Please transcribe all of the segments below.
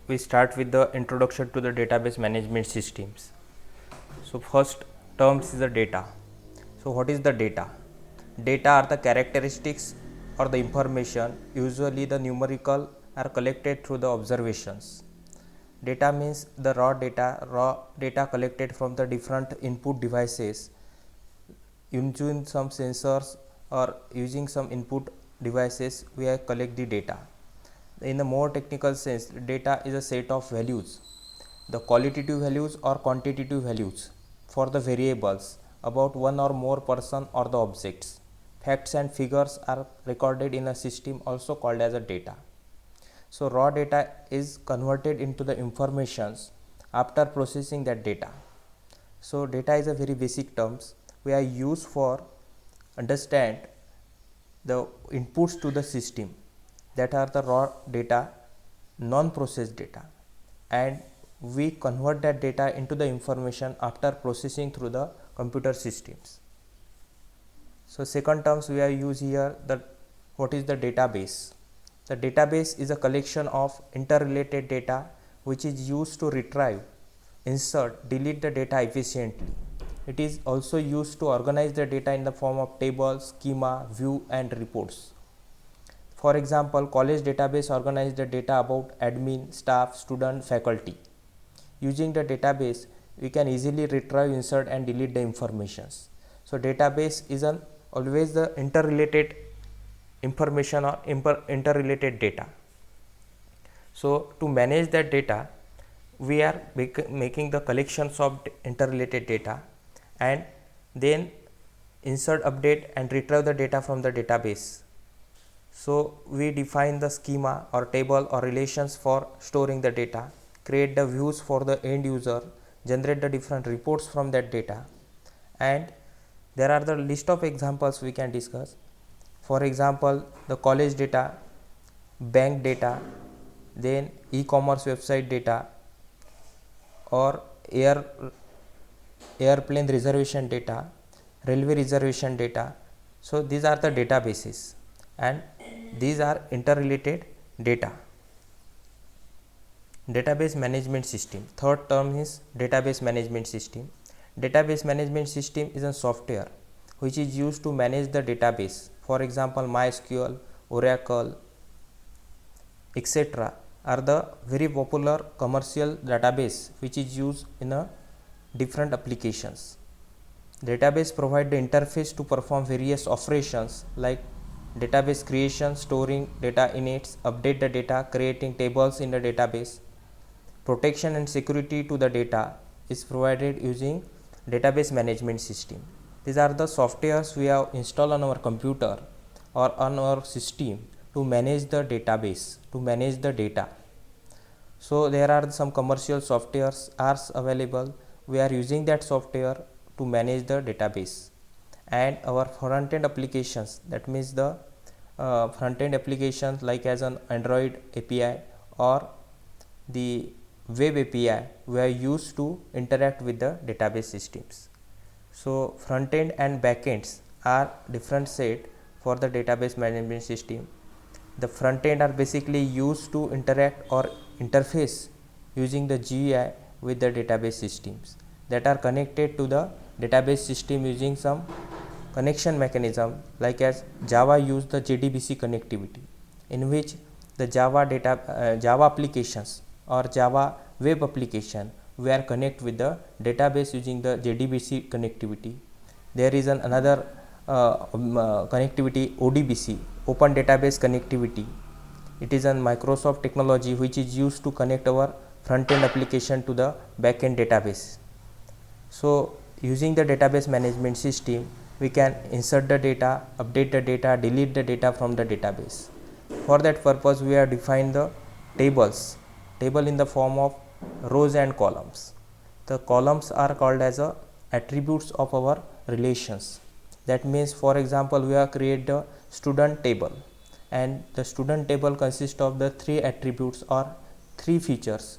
We start with the introduction to the database management systems. So first terms is the data. So what is the data? Data are the characteristics or the information, usually the numerical, are collected through the observations. Data means the raw data collected from the different input devices. Using some sensors or using some input devices, we collect the data. In a more technical sense, data is a set of values, the qualitative values or quantitative values for the variables about one or more person or the objects. Facts and figures are recorded in a system also called as a data. So raw data is converted into the informations after processing that data. So data is a very basic terms we are used for understand the inputs to the system, that are the raw data, non-processed data, and we convert that data into the information after processing through the computer systems. So second terms we are use here, the what is the database? The database is a collection of interrelated data which is used to retrieve, insert, delete the data efficiently. It is also used to organize the data in the form of tables, schema, view and reports. For example, college database organizes the data about admin, staff, student, faculty. Using the database, we can easily retrieve, insert and delete the informations. So database is always the interrelated information or interrelated data. So to manage that data, we are making the collections of interrelated data and then insert, update and retrieve the data from the database. So we define the schema or table or relations for storing the data, create the views for the end user, generate the different reports from that data, and there are the list of examples we can discuss. For example, the college data, bank data, then e-commerce website data, or airplane reservation data, railway reservation data. So these are the databases and these are interrelated data. Database management system. Third term is database management system. Database management system is a software which is used to manage the database. For example, MySQL, Oracle, etc. are the very popular commercial database which is used in a different applications. Database provide the interface to perform various operations like database creation, storing data in it, update the data, creating tables in the database. Protection and security to the data is provided using database management system. These are the softwares we have installed on our computer or on our system to manage the database, to manage the data. So there are some commercial softwares are available. We are using that software to manage the database. And our front end applications, that means the front end applications like as an Android API or the web API, we are used to interact with the database systems. So front end and back ends are different set for the database management system. The front end are basically used to interact or interface using the GUI with the database systems that are connected to the database system using some connection mechanism, like as Java use the JDBC connectivity, in which the Java applications or Java web application we are connect with the database using the JDBC connectivity. There is another connectivity, ODBC, Open Database Connectivity. It is a Microsoft technology which is used to connect our front end application to the back end database. So using the database management system, we can insert the data, update the data, delete the data from the database. For that purpose, we have defined the tables, table in the form of rows and columns. The columns are called as attributes of our relations. That means, for example, we have created the student table, and the student table consists of the three attributes or three features,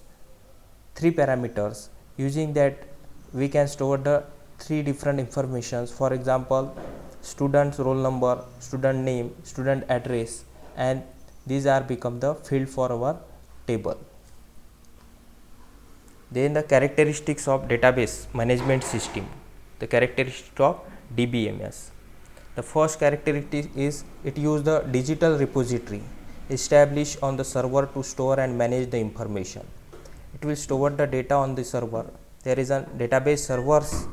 three parameters. Using that, we can store the three different informations. For example, student's roll number, student name, student address, and these are become the field for our table. Then the characteristics of database management system, the characteristic of DBMS. The first characteristic is it uses the digital repository established on the server to store and manage the information. It will store the data on the server. There is a database servers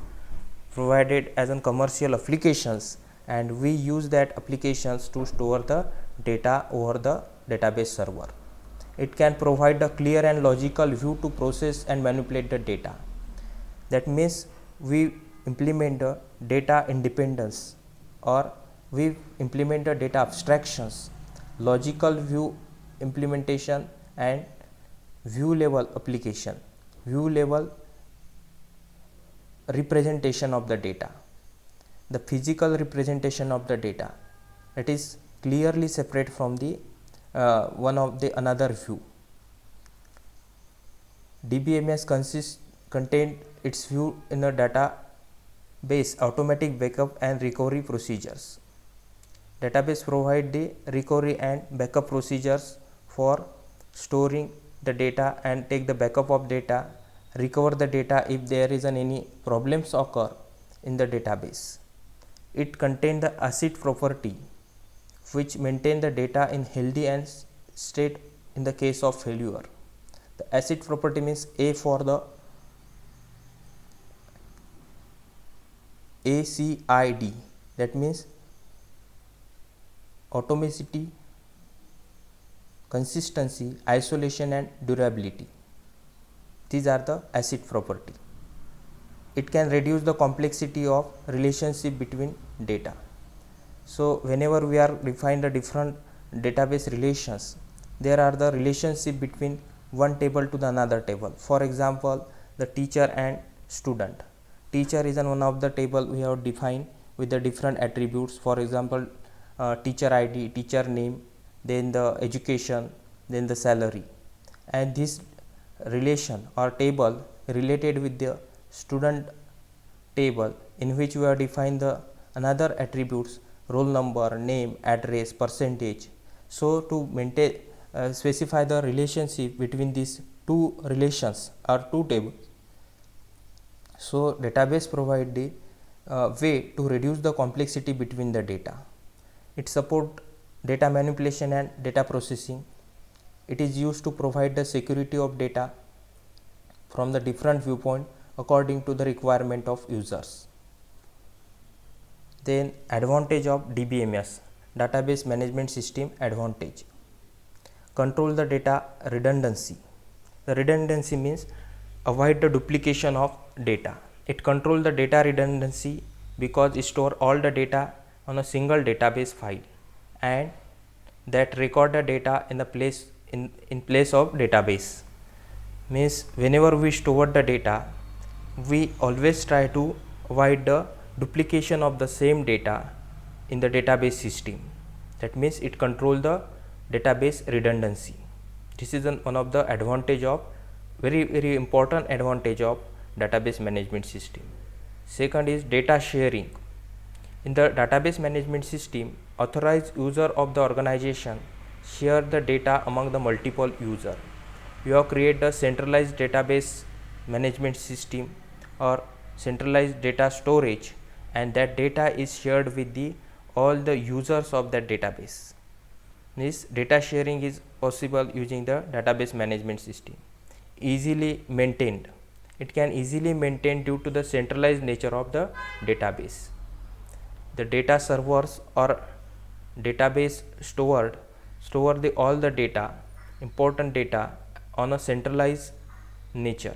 provided as a commercial applications, and we use that applications to store the data over the database server. It can provide a clear and logical view to process and manipulate the data. That means we implement the data independence, or we implement the data abstractions, logical view implementation, and view level application, view level representation of the data, the physical representation of the data, that is clearly separate from the one of the another view. DBMS contain its view in a database automatic backup and recovery procedures. Database provide the recovery and backup procedures for storing the data and take the backup of data, recover the data if there is any problems occur in the database. It contains the ACID property which maintain the data in healthy and state in the case of failure. The ACID property means A for the ACID, that means atomicity, consistency, isolation and durability. These are the ACID property. It can reduce the complexity of relationship between data. So whenever we are define the different database relations, there are the relationship between one table to the another table. For example, the teacher and student. Teacher is one of the table we have defined with the different attributes. For example, teacher ID, teacher name, then the education, then the salary. And this relation or table related with the student table, in which we have defined the another attributes, roll number, name, address, percentage. So to maintain specify the relationship between these two relations or two tables. So database provide the way to reduce the complexity between the data. It support data manipulation and data processing. It is used to provide the security of data from the different viewpoint according to the requirement of users. Then advantage of DBMS, database management system advantage. Control the data redundancy. The redundancy means avoid the duplication of data. It control the data redundancy because it store all the data on a single database file, and that record the data in the place in place of database. Means whenever we store the data, we always try to avoid the duplication of the same data in the database system. That means it control the database redundancy. This is one of the advantage of very important advantage of database management system. Second is data sharing. In the database management system, authorized user of the organization share the data among the multiple user. You have created a centralized database management system or centralized data storage, and that data is shared with the all the users of that database. This data sharing is possible using the database management system. Easily maintained. It can easily maintain due to the centralized nature of the database. The data servers or database store the all the data, important data on a centralized nature.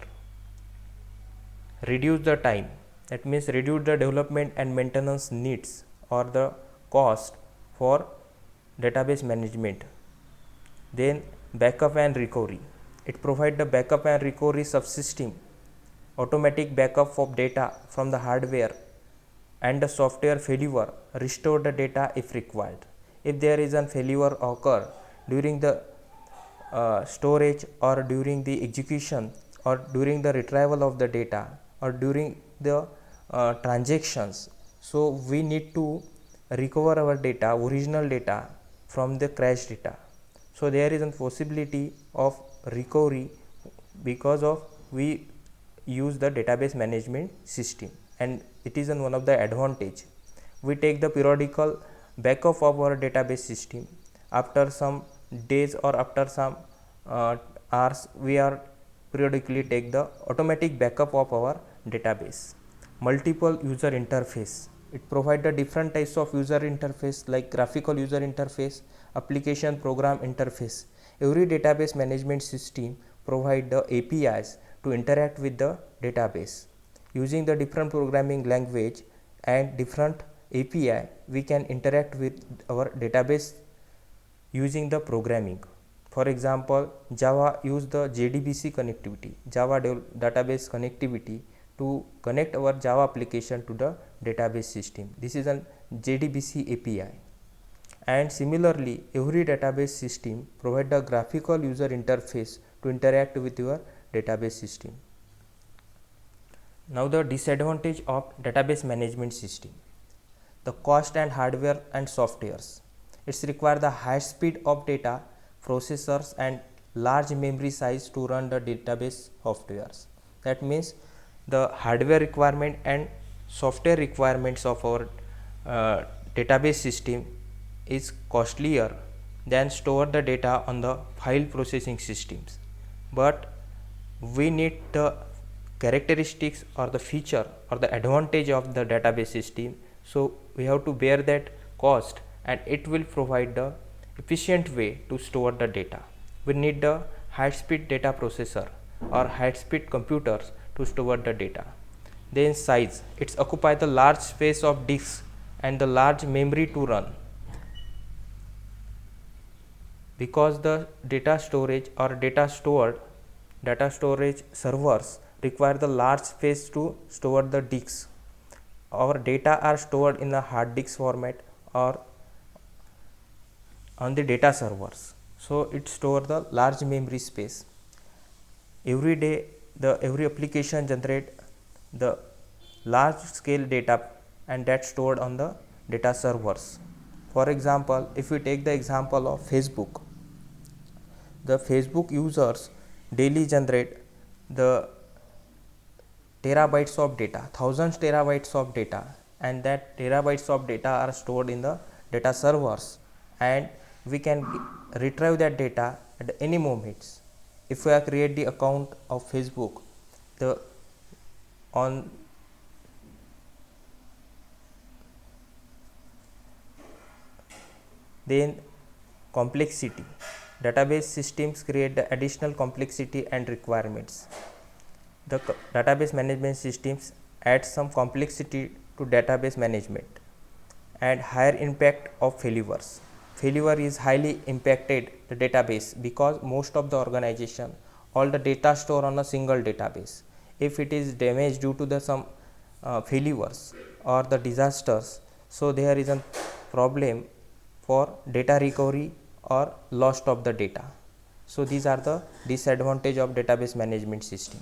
Reduce the time. That means reduce the development and maintenance needs or the cost for database management. Then backup and recovery. It provides the backup and recovery subsystem, automatic backup of data from the hardware and the software failure, restore the data if required. If there is a failure occur during the storage or during the execution or during the retrieval of the data or during the transactions, so we need to recover our data, original data from the crash data. So there is a possibility of recovery because of we use the database management system, and it is one of the advantage. We take the periodical backup of our database system. After some days or after some hours, we are periodically take the automatic backup of our database. Multiple user interface. It provides the different types of user interface like graphical user interface, application program interface. Every database management system provide the APIs to interact with the database. Using the different programming language and different API, we can interact with our database using the programming. For example, Java use the JDBC connectivity, Java database connectivity, to connect our Java application to the database system. This is a JDBC API. And similarly, every database system provide the graphical user interface to interact with your database system. Now the disadvantage of database management system. The cost and hardware and softwares. It's require the high speed of data, processors and large memory size to run the database softwares. That means the hardware requirement and software requirements of our database system is costlier than store the data on the file processing systems. But we need the characteristics or the feature or the advantage of the database system, so we have to bear that cost, and it will provide the efficient way to store the data. We need the high speed data processor or high speed computers to store the data. Then size, it's occupy the large space of disk and the large memory to run. Because the data storage or data storage servers require the large space to store the disks. Our data are stored in the hard disk format or on the data servers, so it store the large memory space. Every day every application generate the large scale data, and that stored on the data servers. For example, if we take the example of Facebook, the Facebook users daily generate the terabytes of data, thousands terabytes of data, and that terabytes of data are stored in the data servers, and we can retrieve that data at any moments. If we have create the account of Facebook, then complexity. Database systems create the additional complexity and requirements. The database management systems add some complexity to database management and higher impact of failures. Failure is highly impacted the database because most of the organization, all the data store on a single database. If it is damaged due to the some failures or the disasters, so there is a problem for data recovery or loss of the data. So these are the disadvantage of database management system.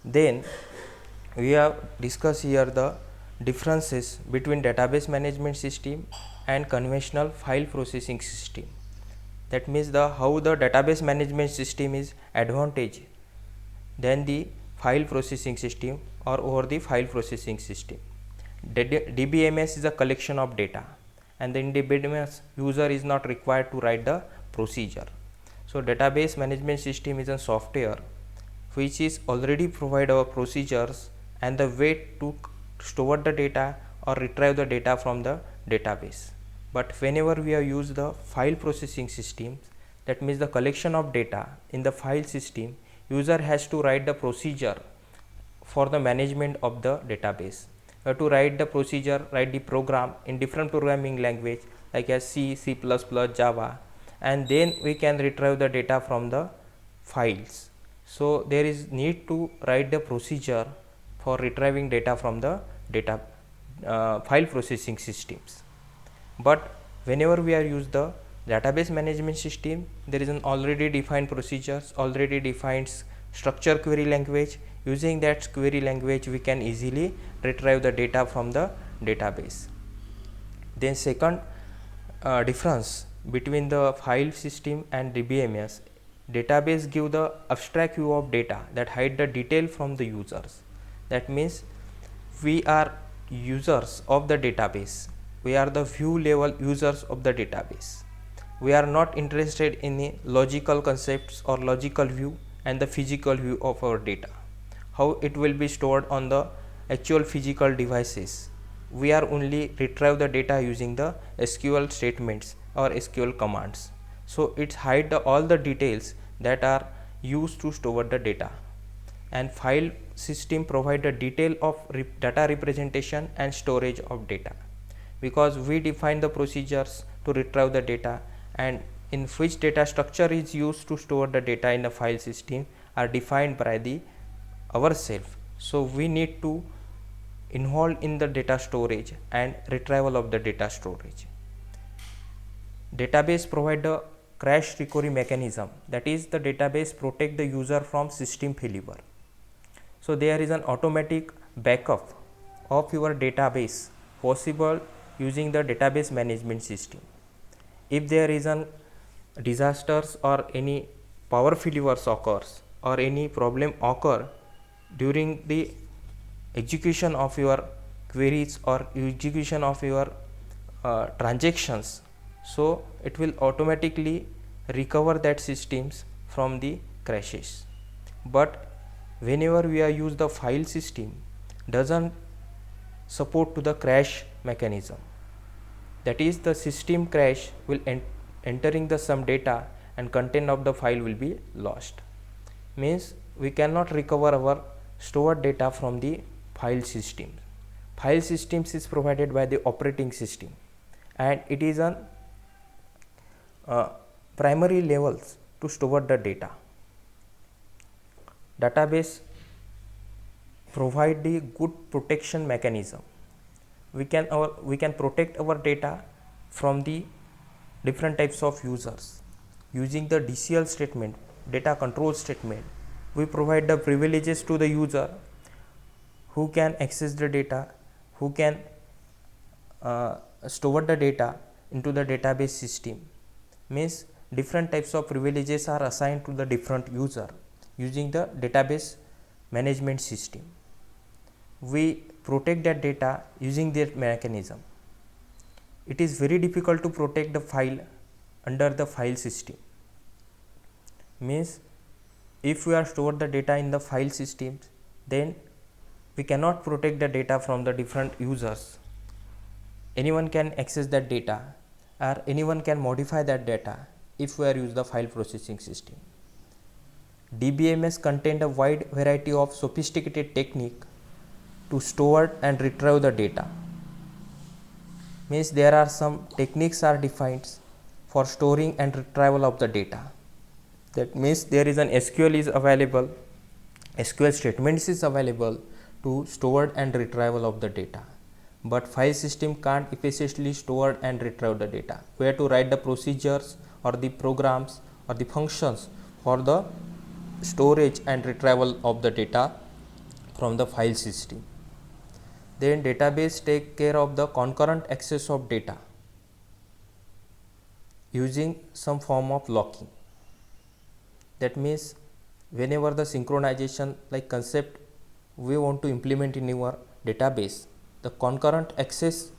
Then we have discussed here the differences between database management system and conventional file processing system. That means how the database management system is advantage than the file processing system or over the file processing system. DBMS is a collection of data, and in DBMS user is not required to write the procedure. So database management system is a software which is already provide our procedures and the way to store the data or retrieve the data from the database. But whenever we have used the file processing system, that means the collection of data in the file system, user has to write the procedure for the management of the database. We have to write the procedure, write the program in different programming language like as C, C++, Java, and then we can retrieve the data from the files. So there is need to write the procedure for retrieving data from the file processing systems. But whenever we are use the database management system, there is an already defined procedures, already defined structure query language. Using that query language, we can easily retrieve the data from the database. Then second difference between the file system and DBMS. Database give the abstract view of data that hide the detail from the users. That means we are users of the database. We are the view level users of the database. We are not interested in the logical concepts or logical view and the physical view of our data, how it will be stored on the actual physical devices. We are only retrieve the data using the SQL statements or SQL commands. So it hide all the details that are used to store the data, and file system provide the detail of data representation and storage of data, because we define the procedures to retrieve the data, and in which data structure is used to store the data in the file system are defined by the ourselves. So we need to involve in the data storage and retrieval of the data storage. Database provide the crash recovery mechanism, that is the database protect the user from system failure. So there is an automatic backup of your database possible using the database management system. If there is an disasters or any power failures occurs or any problem occur during the execution of your queries or execution of your transactions, so it will automatically recover that systems from the crashes. But whenever we are use the file system doesn't support to the crash mechanism, that is the system crash will entering the some data and content of the file will be lost, means we cannot recover our stored data from the file system. File systems is provided by the operating system, and it is an primary levels to store the data. Database provide the good protection mechanism. We can protect our data from the different types of users using the DCL statement, data control statement. We provide the privileges to the user who can access the data, who can store the data into the database system. Means different types of privileges are assigned to the different user using the database management system. We protect that data using that mechanism. It is very difficult to protect the file under the file system. Means if we are stored the data in the file systems, then we cannot protect the data from the different users. Anyone can access that data or anyone can modify that data if we are use the file processing system. DBMS contain a wide variety of sophisticated technique to store and retrieve the data. Means there are some techniques are defined for storing and retrieval of the data. That means there is an SQL is available, SQL statements is available to store and retrieval of the data, but file system can't efficiently store and retrieve the data. We have to write the procedures or the programs or the functions for the storage and retrieval of the data from the file system. Then database take care of the concurrent access of data using some form of locking. That means whenever the synchronization like concept we want to implement in your database, the concurrent access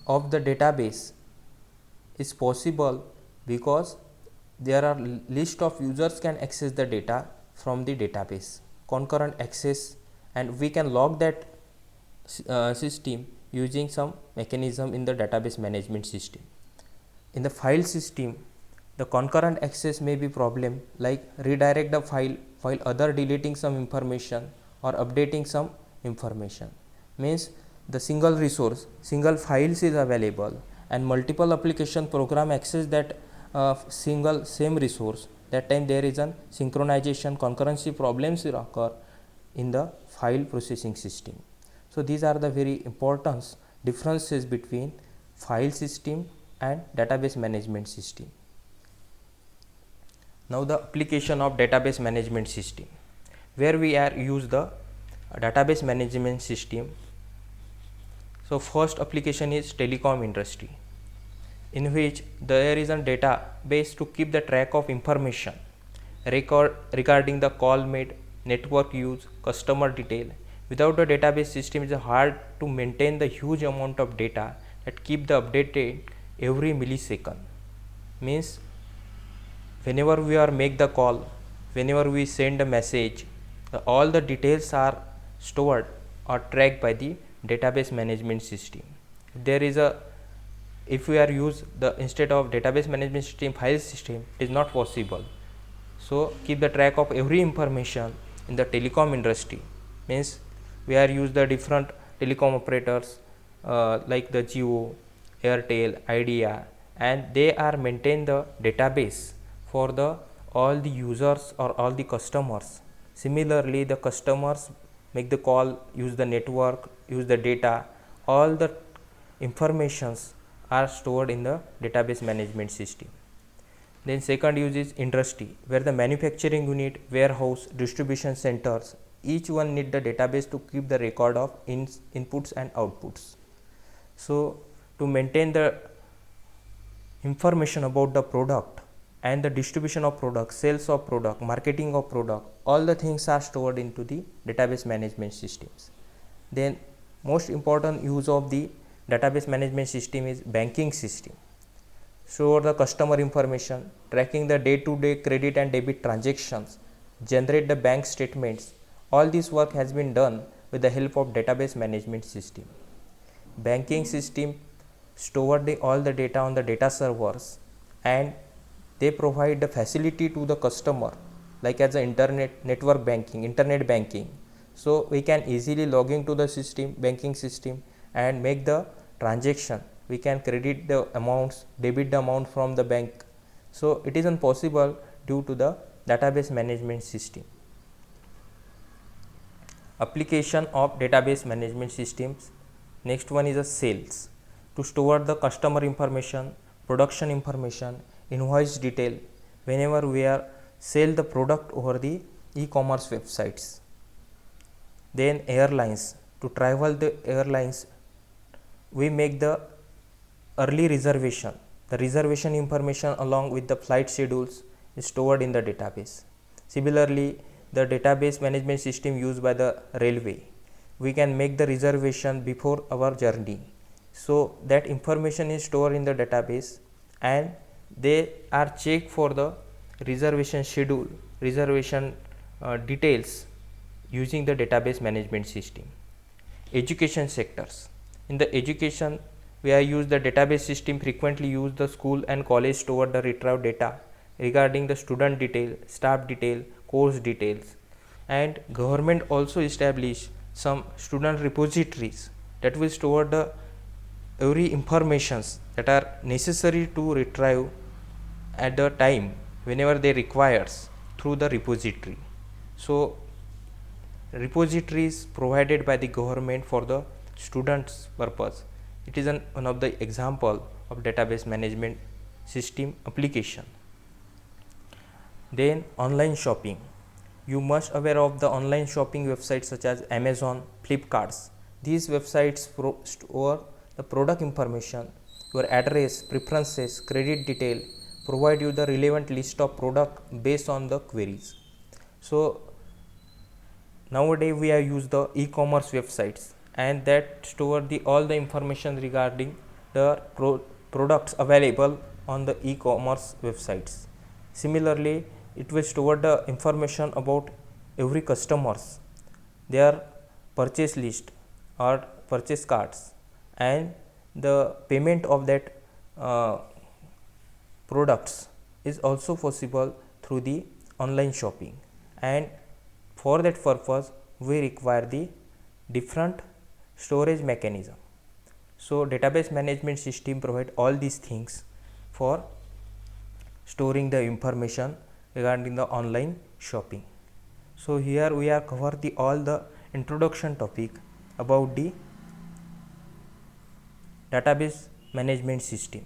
of the database is possible because there are list of users can access the data from the database, concurrent access, and we can log that system using some mechanism in the database management system. In the file system, the concurrent access may be problem like redirect the file while other deleting some information or updating some information. Means the single resource, single files is available and multiple application program access that single same resource. That time there is an synchronization concurrency problems will occur in the file processing system. So these are the very important differences between file system and database management system. Now the application of database management system, where we are use the database management system. So first application is telecom industry. in which there is a database to keep the track of information regarding the call made, network use, customer detail. Without a database system, it is hard to maintain the huge amount of data that keep the updated every millisecond. Means whenever we are make the call, whenever we send a message, all the details are stored or tracked by the database management system. There is a, if we are use the instead of database management system, file system, it is not possible. So keep the track of every information in the telecom industry. Means we are use the different telecom operators like the Jio, Airtel, Idea, and they are maintain the database for the all the users or all the customers. Similarly, the customers make the call, use the network, use the data, all the informations are stored in the database management system. Then second use is industry, where the manufacturing unit, warehouse, distribution centers, each one need the database to keep the record of inputs and outputs. So to maintain the information about the product and the distribution of product, sales of product, marketing of product, all the things are stored into the database management systems. Then most important use of the database management system is banking system. Store the customer information, tracking the day-to-day credit and debit transactions, generate the bank statements. All this work has been done with the help of database management system. Banking system store all the data on the data servers, and they provide the facility to the customer, like as the internet banking. So we can easily log into the system, banking system, and make the transaction. We can credit the amounts, debit the amount from the bank. So it is impossible due to the database management system. Application of database management systems. Next one is a sales. To store the customer information, production information, invoice detail whenever we are sell the product over the e-commerce websites. Then airlines. To travel the airlines, we make the early reservation. The reservation information along with the flight schedules is stored in the database. Similarly, the database management system used by the railway, we can make the reservation before our journey. So that information is stored in the database, and they are checked for the reservation schedule, reservation details using the database management system. Education sectors. In the education, we are use the database system frequently use the school and college store the retrieve data regarding the student detail, staff detail, course details. And government also establish some student repositories that will store the every informations that are necessary to retrieve at the time whenever they requires through the repository. So repositories provided by the government for the students purpose. It is one of the example of database management system application. Then online shopping. You must aware of the online shopping websites such as Amazon, Flipkart. These websites store the product information, your address, preferences, credit detail, provide you the relevant list of product based on the queries. So nowadays we are use the e-commerce websites, and that store the all the information regarding the products available on the e-commerce websites. Similarly, it will store the information about every customers, their purchase list or purchase cards, and the payment of that products is also possible through the online shopping. And for that purpose we require the different storage mechanism. So database management system provide all these things for storing the information regarding the online shopping. So here we are cover the all the introduction topic about the database management system.